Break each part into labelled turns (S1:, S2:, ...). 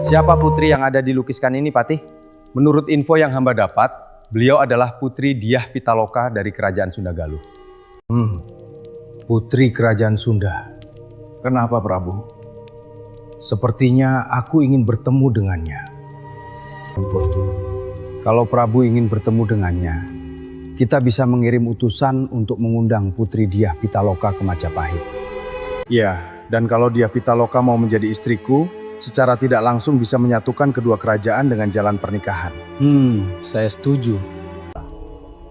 S1: Siapa putri yang ada di lukiskan ini, Patih? Menurut info yang hamba dapat, beliau adalah Putri Dyah Pitaloka dari Kerajaan Sunda Galuh. Putri Kerajaan Sunda. Kenapa, Prabu? Sepertinya aku ingin bertemu dengannya. Kalau Prabu ingin bertemu dengannya, kita bisa mengirim utusan untuk mengundang Putri Dyah Pitaloka ke Majapahit.
S2: Ya, dan kalau Dyah Pitaloka mau menjadi istriku, secara tidak langsung bisa menyatukan kedua kerajaan dengan jalan pernikahan.
S3: Saya setuju.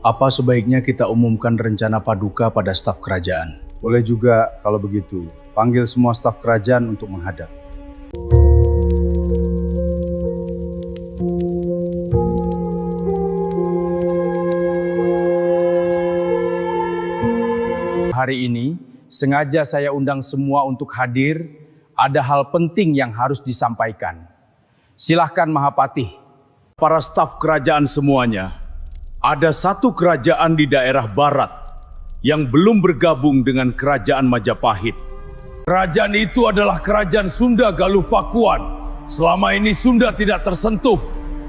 S3: Apa sebaiknya kita umumkan rencana Paduka pada staf kerajaan?
S2: Boleh juga kalau begitu. Panggil semua staf kerajaan untuk menghadap.
S1: Hari ini, sengaja saya undang semua untuk hadir. Ada hal penting yang harus disampaikan. Silahkan Mahapatih.
S4: Para staf kerajaan semuanya, ada satu kerajaan di daerah barat yang belum bergabung dengan kerajaan Majapahit. Kerajaan itu adalah kerajaan Sunda Galuh Pakuan. Selama ini Sunda tidak tersentuh,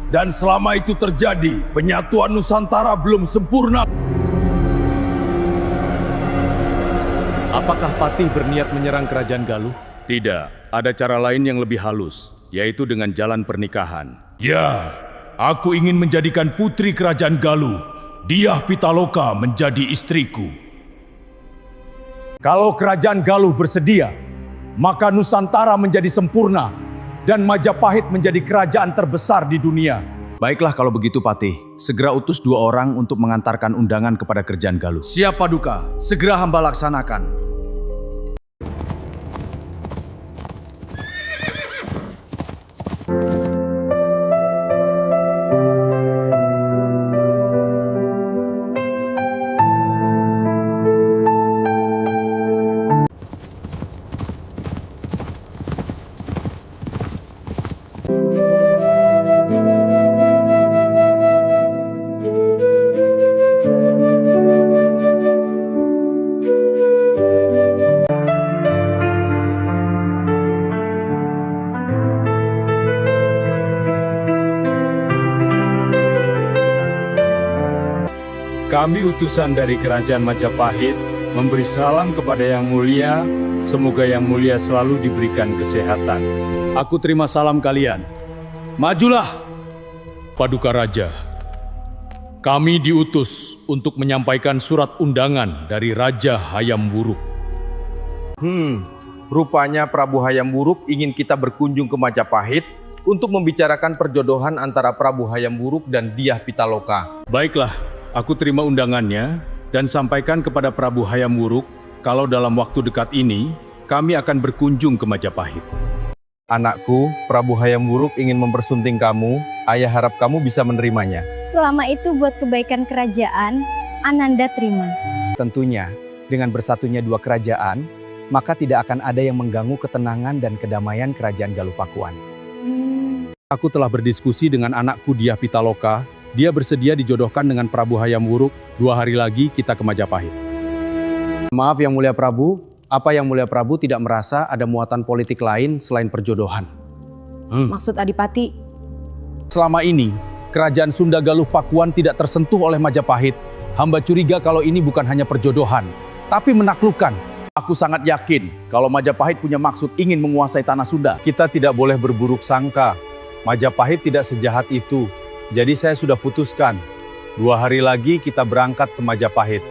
S4: dan selama itu terjadi, penyatuan Nusantara belum sempurna.
S5: Apakah Patih berniat menyerang kerajaan Galuh?
S4: Tidak, ada cara lain yang lebih halus, yaitu dengan jalan pernikahan.
S6: Ya, aku ingin menjadikan putri kerajaan Galuh, Dyah Pitaloka, menjadi istriku.
S4: Kalau kerajaan Galuh bersedia, maka Nusantara menjadi sempurna dan Majapahit menjadi kerajaan terbesar di dunia.
S3: Baiklah kalau begitu Patih, segera utus 2 orang untuk mengantarkan undangan kepada kerajaan Galuh.
S1: Siap Paduka, segera hamba laksanakan.
S4: Kami utusan dari kerajaan Majapahit memberi salam kepada Yang Mulia. Semoga Yang Mulia selalu diberikan kesehatan.
S3: Aku terima salam kalian. Majulah!
S6: Paduka Raja, kami diutus untuk menyampaikan surat undangan dari Raja Hayam Wuruk.
S1: Rupanya Prabu Hayam Wuruk ingin kita berkunjung ke Majapahit untuk membicarakan perjodohan antara Prabu Hayam Wuruk dan Dyah Pitaloka.
S4: Baiklah, aku terima undangannya dan sampaikan kepada Prabu Hayam Wuruk kalau dalam waktu dekat ini kami akan berkunjung ke Majapahit.
S1: Anakku, Prabu Hayam Wuruk ingin mempersunting kamu. Ayah harap kamu bisa menerimanya.
S7: Selama itu buat kebaikan kerajaan, Ananda terima.
S8: Tentunya, dengan bersatunya 2 kerajaan, maka tidak akan ada yang mengganggu ketenangan dan kedamaian kerajaan Galuh Pakuan.
S3: Aku telah berdiskusi dengan anakku Dyah Pitaloka. Dia bersedia dijodohkan dengan Prabu Hayam Wuruk. 2 hari lagi kita ke Majapahit.
S1: Maaf Yang Mulia Prabu, apa Yang Mulia Prabu tidak merasa ada muatan politik lain selain perjodohan?
S9: Maksud Adipati?
S3: Selama ini, kerajaan Sunda Galuh Pakuan tidak tersentuh oleh Majapahit. Hamba curiga kalau ini bukan hanya perjodohan, tapi menaklukkan. Aku sangat yakin kalau Majapahit punya maksud ingin menguasai tanah Sunda.
S2: Kita tidak boleh berburuk sangka. Majapahit tidak sejahat itu. Jadi saya sudah putuskan. 2 hari lagi kita berangkat ke Majapahit.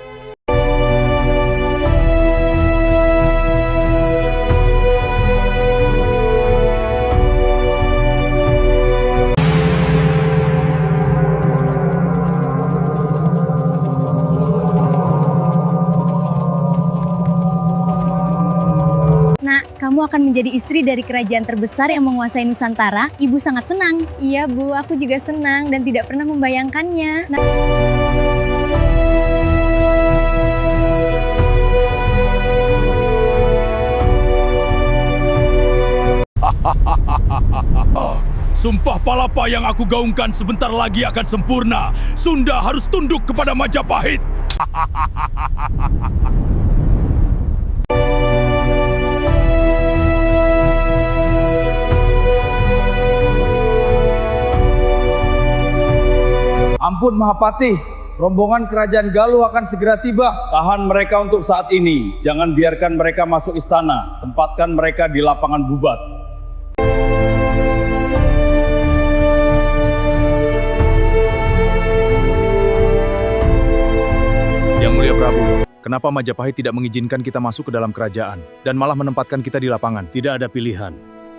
S7: Kamu akan menjadi istri dari kerajaan terbesar yang menguasai Nusantara. Ibu sangat senang. Iya Bu, aku juga senang dan tidak pernah membayangkannya.
S6: Sumpah palapa yang aku gaungkan sebentar lagi akan sempurna. Sunda harus tunduk kepada Majapahit.
S1: Ampun Mahapati, rombongan kerajaan Galuh akan segera tiba.
S3: Tahan mereka untuk saat ini. Jangan biarkan mereka masuk istana. Tempatkan mereka di lapangan Bubat.
S5: Yang Mulia Prabu, kenapa Majapahit tidak mengizinkan kita masuk ke dalam kerajaan dan malah menempatkan kita di lapangan?
S6: Tidak ada pilihan.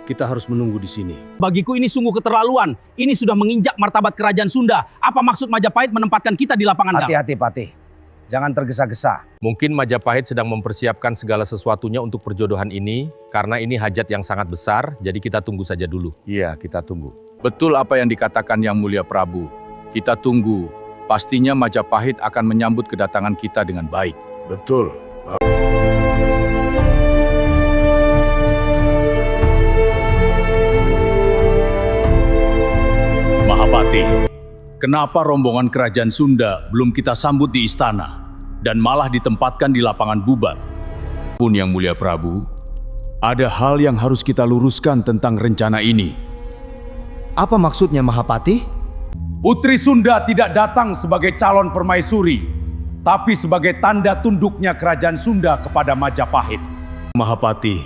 S6: Kita harus menunggu di sini.
S3: Bagiku ini sungguh keterlaluan. Ini sudah menginjak martabat kerajaan Sunda. Apa maksud Majapahit menempatkan kita di lapangan?
S10: Hati-hati, Patih. Jangan tergesa-gesa.
S5: Mungkin Majapahit sedang mempersiapkan segala sesuatunya untuk perjodohan ini, karena ini hajat yang sangat besar, jadi kita tunggu saja dulu.
S4: Iya, kita tunggu. Betul apa yang dikatakan Yang Mulia Prabu. Kita tunggu. Pastinya Majapahit akan menyambut kedatangan kita dengan baik.
S6: Betul.
S4: Mahapati, kenapa rombongan kerajaan Sunda belum kita sambut di istana dan malah ditempatkan di lapangan Bubat? Pun Yang Mulia Prabu, ada hal yang harus kita luruskan tentang rencana ini.
S10: Apa maksudnya, Mahapati?
S3: Putri Sunda tidak datang sebagai calon permaisuri, tapi sebagai tanda tunduknya kerajaan Sunda kepada Majapahit.
S4: Mahapati,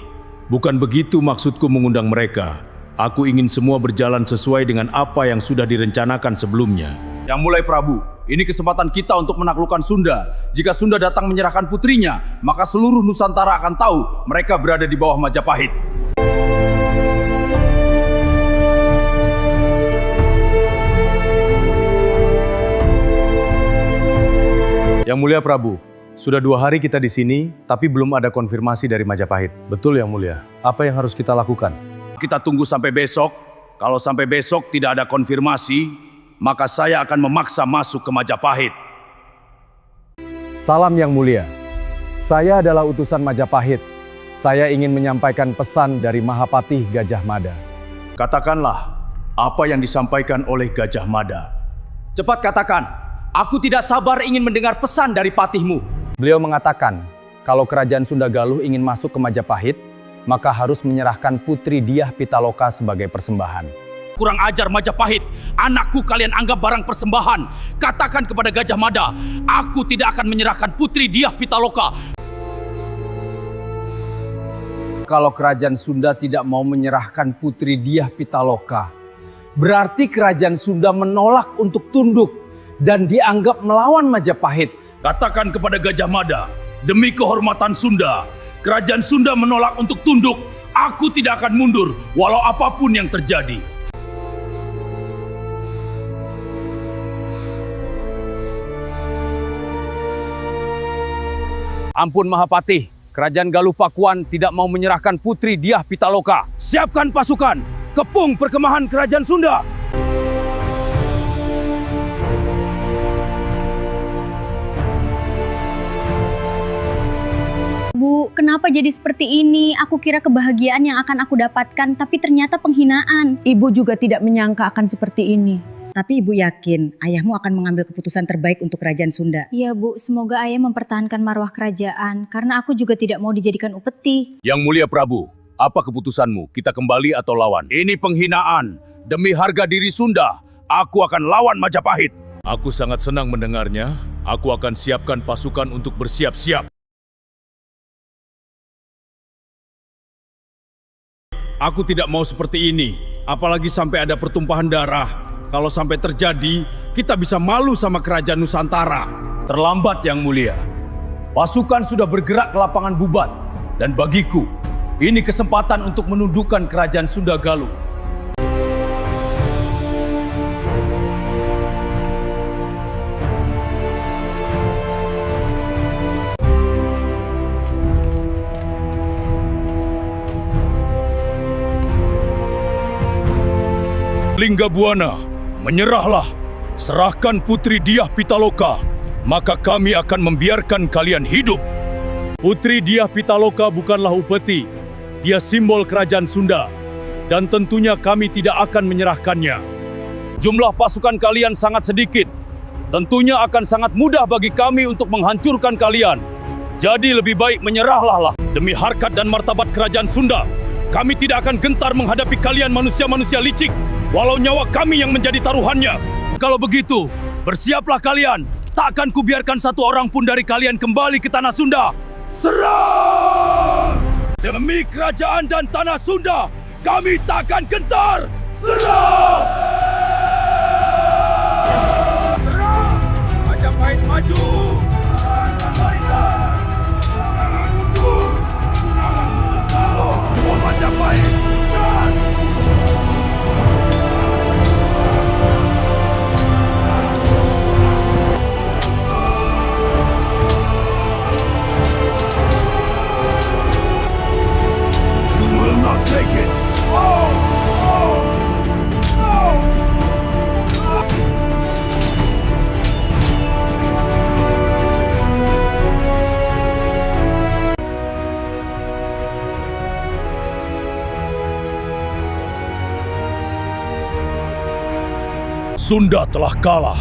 S4: bukan begitu maksudku mengundang mereka. Aku ingin semua berjalan sesuai dengan apa yang sudah direncanakan sebelumnya.
S3: Yang Mulia Prabu, ini kesempatan kita untuk menaklukkan Sunda. Jika Sunda datang menyerahkan putrinya, maka seluruh Nusantara akan tahu mereka berada di bawah Majapahit.
S5: Yang Mulia Prabu, sudah 2 hari kita di sini, tapi belum ada konfirmasi dari Majapahit.
S2: Betul Yang Mulia. Apa yang harus kita lakukan?
S3: Kita tunggu sampai besok. Kalau sampai besok tidak ada konfirmasi, maka saya akan memaksa masuk ke Majapahit.
S8: Salam Yang Mulia. Saya adalah utusan Majapahit. Saya ingin menyampaikan pesan dari Mahapatih Gajah Mada.
S4: Katakanlah apa yang disampaikan oleh Gajah Mada.
S3: Cepat katakan, aku tidak sabar ingin mendengar pesan dari patihmu.
S8: Beliau mengatakan, kalau kerajaan Sunda Galuh ingin masuk ke Majapahit, maka harus menyerahkan Putri Diah Pitaloka sebagai persembahan.
S3: Kurang ajar Majapahit, anakku kalian anggap barang persembahan. Katakan kepada Gajah Mada, aku tidak akan menyerahkan Putri Diah Pitaloka.
S1: Kalau kerajaan Sunda tidak mau menyerahkan Putri Diah Pitaloka, berarti kerajaan Sunda menolak untuk tunduk dan dianggap melawan Majapahit.
S4: Katakan kepada Gajah Mada, demi kehormatan Sunda, kerajaan Sunda menolak untuk tunduk. Aku tidak akan mundur walau apapun yang terjadi.
S3: Ampun Mahapati, kerajaan Galuh Pakuan tidak mau menyerahkan Putri Diah Pitaloka. Siapkan pasukan, kepung perkemahan kerajaan Sunda.
S7: Bu, kenapa jadi seperti ini? Aku kira kebahagiaan yang akan aku dapatkan, tapi ternyata penghinaan.
S9: Ibu juga tidak menyangka akan seperti ini.
S11: Tapi ibu yakin ayahmu akan mengambil keputusan terbaik untuk kerajaan Sunda.
S7: Iya Bu, semoga ayah mempertahankan marwah kerajaan, karena aku juga tidak mau dijadikan upeti.
S4: Yang Mulia Prabu, apa keputusanmu? Kita kembali atau lawan? Ini penghinaan. Demi harga diri Sunda, aku akan lawan Majapahit.
S6: Aku sangat senang mendengarnya. Aku akan siapkan pasukan untuk bersiap-siap.
S4: Aku tidak mau seperti ini, apalagi sampai ada pertumpahan darah. Kalau sampai terjadi, kita bisa malu sama kerajaan Nusantara.
S3: Terlambat Yang Mulia. Pasukan sudah bergerak ke lapangan Bubat. Dan bagiku, ini kesempatan untuk menundukkan kerajaan Sunda Galuh.
S6: Linggabuana, menyerahlah. Serahkan Putri Diah Pitaloka, maka kami akan membiarkan kalian hidup.
S2: Putri Diah Pitaloka bukanlah upeti. Dia simbol kerajaan Sunda. Dan tentunya kami tidak akan menyerahkannya.
S3: Jumlah pasukan kalian sangat sedikit. Tentunya akan sangat mudah bagi kami untuk menghancurkan kalian. Jadi lebih baik menyerahlah.
S6: Demi harkat dan martabat kerajaan Sunda, kami tidak akan gentar menghadapi kalian manusia-manusia licik, walau nyawa kami yang menjadi taruhannya.
S3: Kalau begitu,
S4: Bersiaplah kalian. Tak akan kubiarkan satu orang pun dari kalian kembali ke tanah Sunda. Serang! Demi kerajaan dan tanah Sunda, kami takkan gentar. Serang! Serang! Majapahit maju! Tangan barisan! Tangan mundur! Tangan mundur! Oh, Majapahit! Jangan! Will not take it. Oh! Oh! Oh! Sunda telah kalah.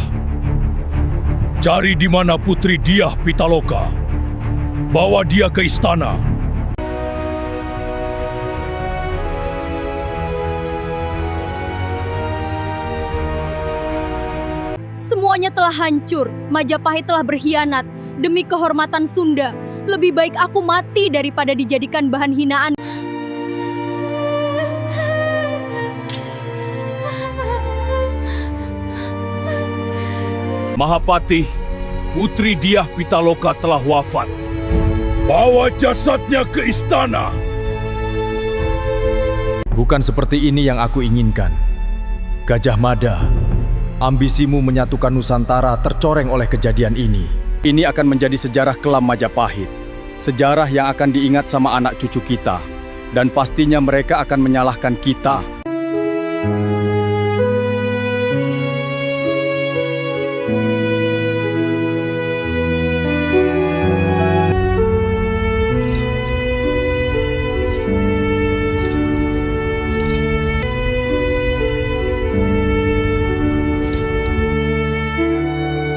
S4: Cari di mana Putri Diah Pitaloka. Bawa dia ke istana.
S12: Semuanya telah hancur. Majapahit telah berkhianat. Demi kehormatan Sunda, lebih baik aku mati daripada dijadikan bahan hinaan.
S4: Mahapati, Putri Diah Pitaloka telah wafat. Bawa jasadnya ke istana.
S3: Bukan seperti ini yang aku inginkan. Gajah Mada, ambisimu menyatukan Nusantara tercoreng oleh kejadian ini. Ini akan menjadi sejarah kelam Majapahit. Sejarah yang akan diingat sama anak cucu kita. Dan pastinya mereka akan menyalahkan kita